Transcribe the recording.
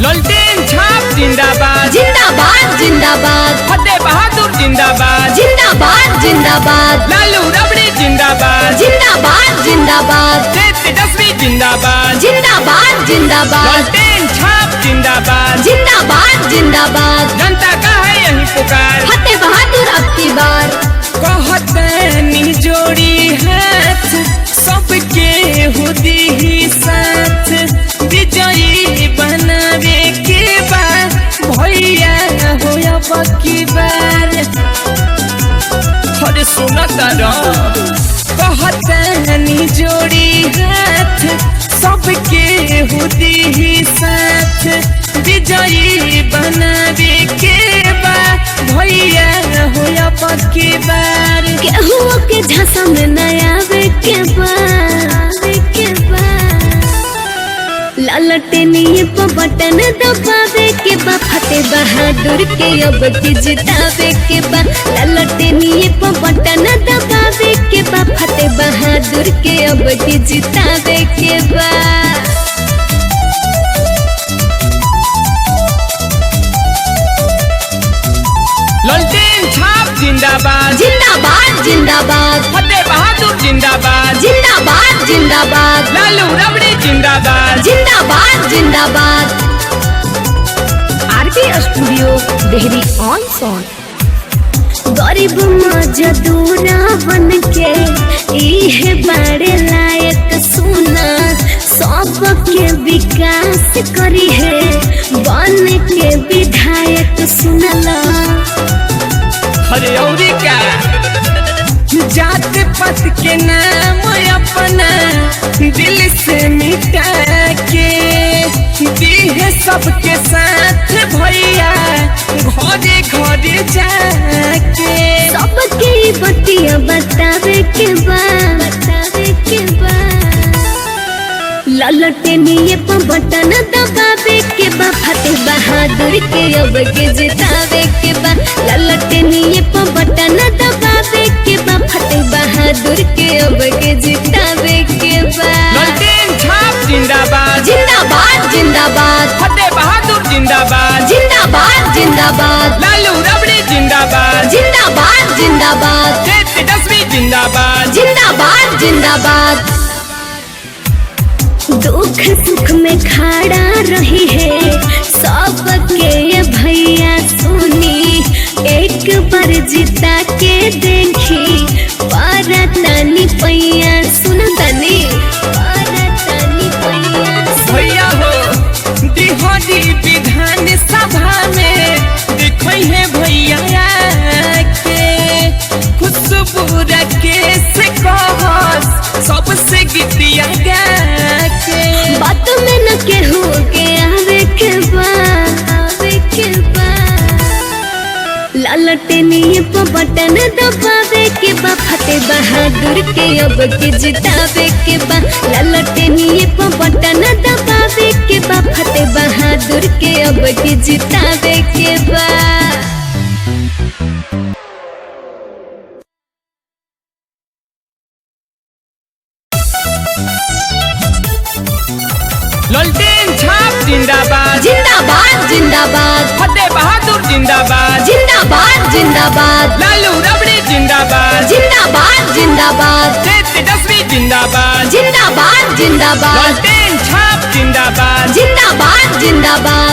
लालटेन छाप जिंदाबाद जिंदाबाद जिंदाबाद फतेह बहादुर जिंदाबाद जिंदाबाद जिंदाबाद लालू रबड़ी जिंदाबाद जिंदाबाद जिंदाबाद तेजस्वी जिंदाबाद जिंदाबाद जिंदाबाद लालटेन छाप जिंदाबाद जिंदाबाद जिंदाबाद जनता का है यही पुकार फतेह बहादुर अब की बार कहतनी जोड़ी हाथ सबके होदी ही साथ विजयी बनावे के बाद भैया होया बकी बार अरे सुना तारा कहतनी जोड़ी हाथ सबके होदी ही साथ विजयी बनावे के बाद भैया होया बकी बार केहू के झांसा में नया के लालटेनिए पे बटन दबावे के बा फतेह बहादुर के अब की जितावे के बा लालटेनिए पे बटन दबावे के बा फतेह बहादुर के अब की जितावे के बा लालटेन छाप जिंदाबाद जिंदाबाद जिंदाबाद फतेह बहादुर जिंदाबाद जिंदाबाद जिंदाबाद लालू रबड़ी जिंदाबाद जिंदाबाद जिंदाबाद RB studio Dehri on Sone गरीब मजदूरा बन के इहे बड़े लायक सुना सबके विकास करी है बन के विधायक सुनला अरे औरी का जात पात के नाम अपना दिल से मिटा के दिहे सबके साथ भैया घरे घरे जाके सबके बतिया बतावे के बा लालटेनिए पे बटन दबावे के बा फतेह बहादुर के अब के जितावे के बा लालटेनिए पे बटन दबावे के बा फतेह बहादुर के अब के जितावे के बा लालटेन छाप जिंदाबाद जिंदाबाद जिंदाबाद फतेह बहादुर जिंदाबाद जिंदाबाद जिंदाबाद लालू रबड़ी जिंदाबाद जिंदाबाद जिंदाबाद तेजस्वी जिंदाबाद जिंदाबाद जिंदाबाद दुख सुख में खड़ा रही है सबके ये भैया सुनी एक बार जिता के देखी परतनी पैया सुन तनी परतनी पैया भैया हो दिहरी विधान सभा में देखो है भैया के खुशबू राकेश कहस सबसे गीतिया गा के बात में न केहू के आवे के बा लालटेनिए पे बटन दबावे के बा फतेह बहादुर के अब के जितावे के बा लालटेनिए पे बटन दबावे के बा फतेह बहादुर के अब के जितावे के बा लालटेन छाप जिंदाबाद जिंदाबाद जिंदाबाद फतेह बहादुर जिंदाबाद जिंदाबाद जिंदाबाद लालू रबड़ी जिंदाबाद जिंदाबाद जिंदाबाद तेजस्वी जिंदाबाद जिंदाबाद जिंदाबाद लालटेन छाप जिंदाबाद जिंदाबाद जिंदाबाद